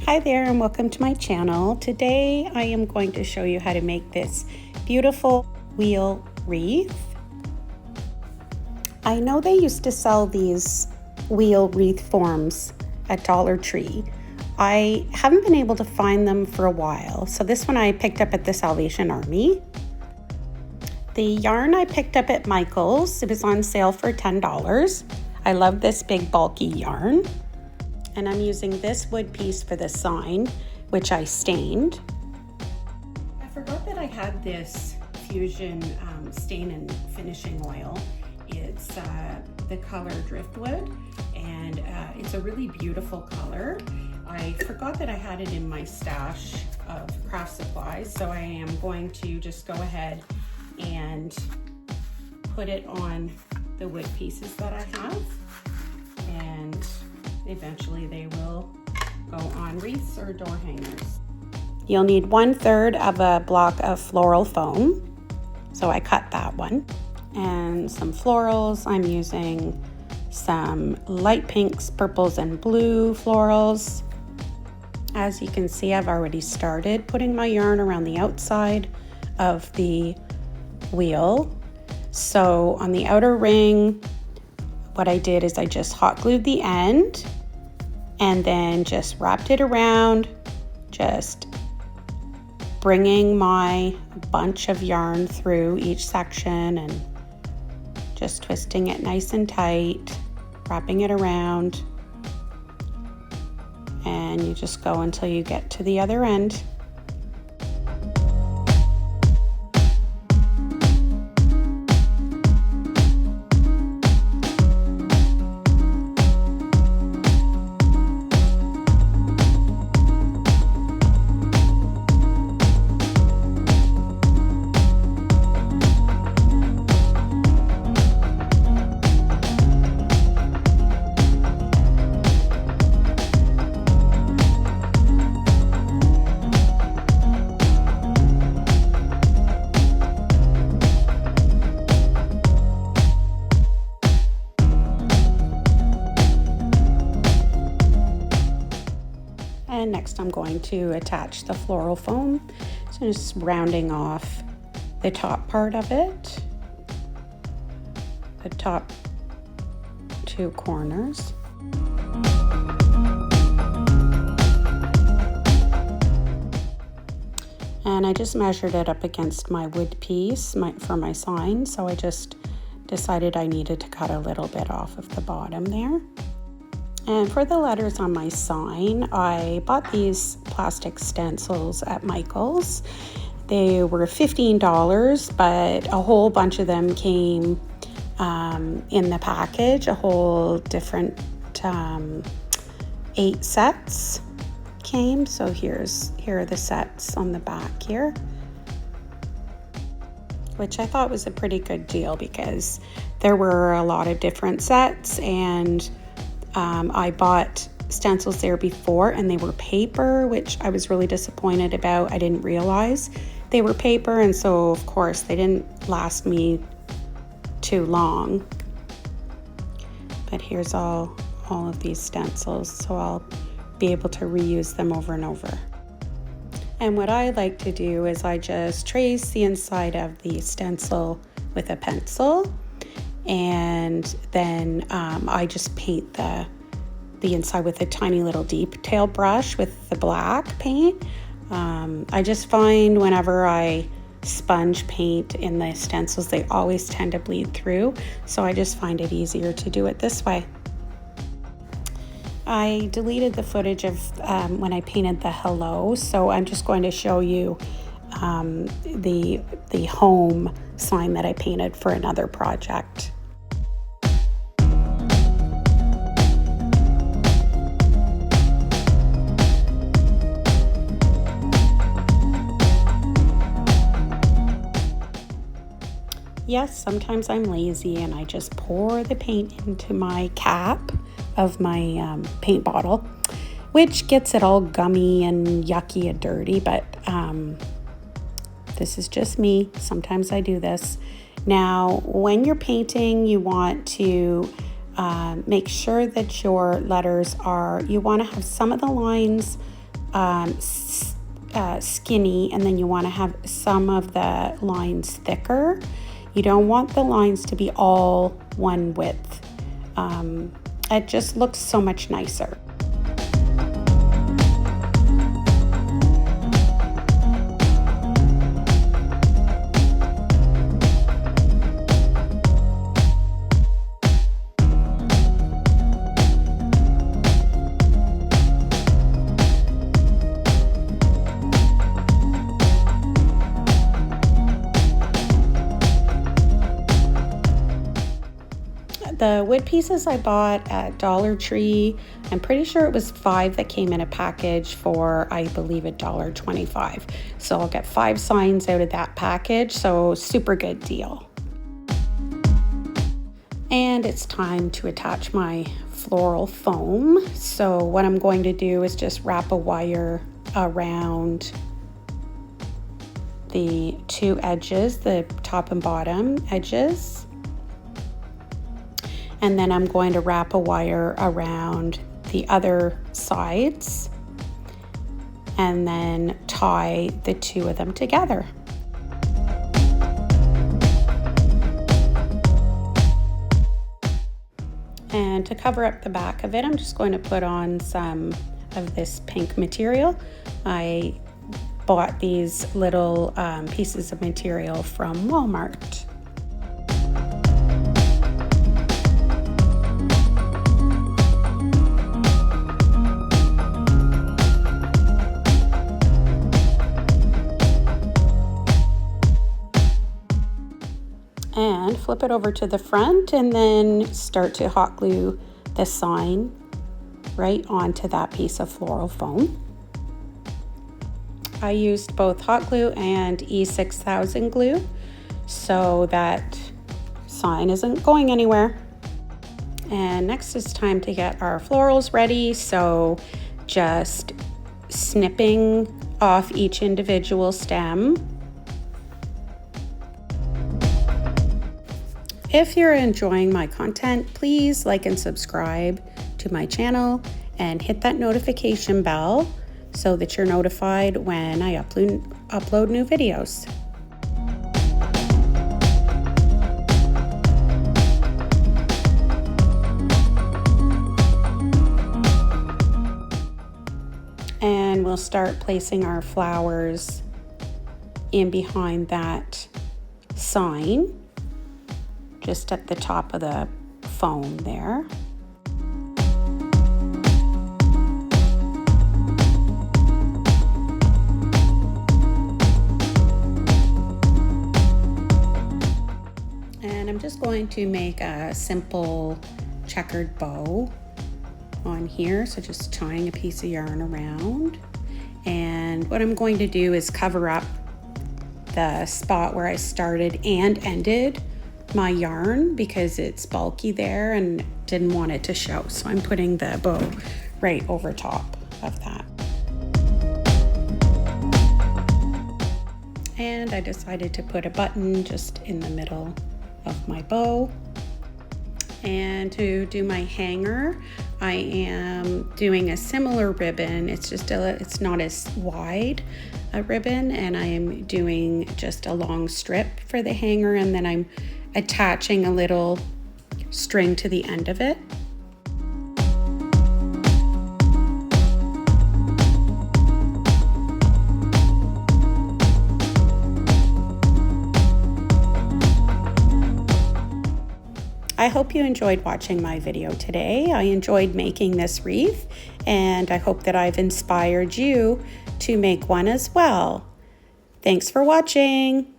Hi there and welcome to my channel. Today I am going to show you how to make this beautiful wheel wreath. I know they used to sell these wheel wreath forms at Dollar Tree. I haven't been able to find them for a while, so this one I picked up at the Salvation Army. The yarn I picked up at Michael's. It was on sale for $10. I love this big bulky yarn. And I'm using this wood piece for the sign, which I stained. I forgot that I had this Fusion stain and finishing oil. It's the color Driftwood, and it's a really beautiful color. I forgot that I had it in my stash of craft supplies, so I am going to just go ahead and put it on the wood pieces that I have, and eventually they will go on wreaths or door hangers. You'll need 1/3 of a block of floral foam, so I cut that one, and some florals. I'm using some light pinks, purples, and blue florals. As you can see, I've already started putting my yarn around the outside of the wheel. So on the outer ring, what I did is I just hot glued the end and then just wrapped it around, just bringing my bunch of yarn through each section and just twisting it nice and tight, wrapping it around, and you just go until you get to the other end. And next I'm going to attach the floral foam. So just rounding off the top part of it, the top two corners. And I just measured it up against my wood piece for my sign, so I just decided I needed to cut a little bit off of the bottom there. And for the letters on my sign, I bought these plastic stencils at Michael's. They were $15, but a whole bunch of them came in the package, a whole different 8 sets came. So here are the sets on the back here, which I thought was a pretty good deal because there were a lot of different sets, and I bought stencils there before and they were paper, which I was really disappointed about. I didn't realize they were paper, and so of course they didn't last me too long. But here's all of these stencils, so I'll be able to reuse them over and over. And what I like to do is I just trace the inside of the stencil with a pencil, and then I just paint the inside with a tiny little detail brush with the black paint. I just find whenever I sponge paint in the stencils, they always tend to bleed through, so I just find it easier to do it this way. I deleted the footage of when I painted the hello, so I'm just going to show you the home sign that I painted for another project. Yes, sometimes I'm lazy and I just pour the paint into my cap of my paint bottle, which gets it all gummy and yucky and dirty, but this is just me. Sometimes I do this. Now, when you're painting, you want to make sure that your letters are, you want to have some of the lines skinny, and then you want to have some of the lines thicker. You don't want the lines to be all one width. It just looks so much nicer. The wood pieces I bought at Dollar Tree, I'm pretty sure it was 5 that came in a package for, I believe, $1.25. So I'll get 5 signs out of that package, so super good deal. And it's time to attach my floral foam. So what I'm going to do is just wrap a wire around the 2 edges, the top and bottom edges. And then I'm going to wrap a wire around the other sides and then tie the 2 of them together. And to cover up the back of it, I'm just going to put on some of this pink material. I bought these little pieces of material from Walmart. And flip it over to the front and then start to hot glue the sign right onto that piece of floral foam. I used both hot glue and E6000 glue so that sign isn't going anywhere. And next it's time to get our florals ready, so just snipping off each individual stem. If you're enjoying my content, please like and subscribe to my channel and hit that notification bell so that you're notified when I upload new videos. And we'll start placing our flowers in behind that sign, just at the top of the foam there. And I'm just going to make a simple checkered bow on here, so just tying a piece of yarn around. And what I'm going to do is cover up the spot where I started and ended my yarn because it's bulky there and didn't want it to show, so I'm putting the bow right over top of that. And I decided to put a button just in the middle of my bow. And to do my hanger, I am doing a similar ribbon. It's just it's not as wide a ribbon, and I am doing just a long strip for the hanger, and then I'm attaching a little string to the end of it. I hope you enjoyed watching my video today. I enjoyed making this wreath, and I hope that I've inspired you to make one as well. Thanks for watching.